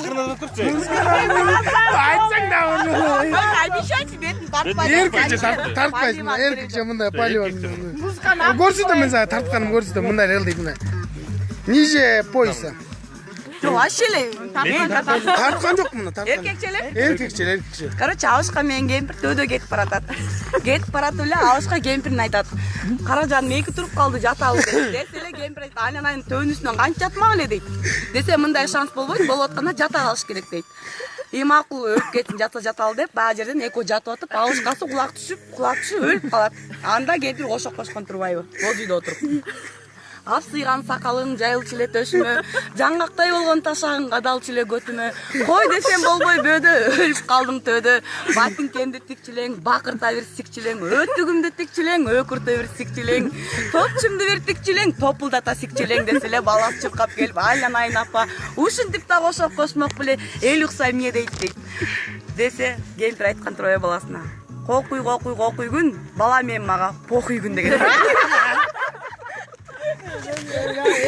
Акырында да турчу. Айтсаң да оны. Обещайте, бетін тартпайды. Еркекше тартпайсың. Еркекше мындай полион. Көрсетем мен сага тартканым көрсетем. Мындай кыл дейт мына. Ниже пояса. Жоқ, ашеле. Тарткан жок мына, тарткан. Еркекчеле? Еркекче. Короче, алышқа мен кемпір төдө кетіп баратат. Кетіп баратып эле алышқа кемпирин айтат. Кара жаным эки туруп калды, жаталы дейт. Десе эле кемпир айтат, айланайын төбөнүсүнөн канча жатмак эле дейт. Десе мындай шанс болбойт, болуп атканда жата калыш керек дейт. Макул өлүп кетсин, жаталы деп, баа жерден экөө жатып атып, алышкасы кулак түшүп өлүп калат. Анда кемпир кошок кошкон турбайбы? Боз үйдө отуруп. Апсыйган сакалың жайылчу эле төшүмө, жаңгактай болгон ташагың кадалчу эле көтүмө. Кой десем болбой бөөдө, өлүп калдым төдө. Батинкемди тикчилең, бакырта бир сикчилең, өтүгүмдү тикчилең, өкүртө бир сикчилең, топчумду бир тикчилең, топулдата сикчилең десе эле баласы чуркап келип, айланайын апа, ушинтип да кошок кошмок беле, эл уксай эмне дейт дейт. Десе, кемпир айткан турбайбы баласына. Кокуй күн, бала мен мага похуй күн деген.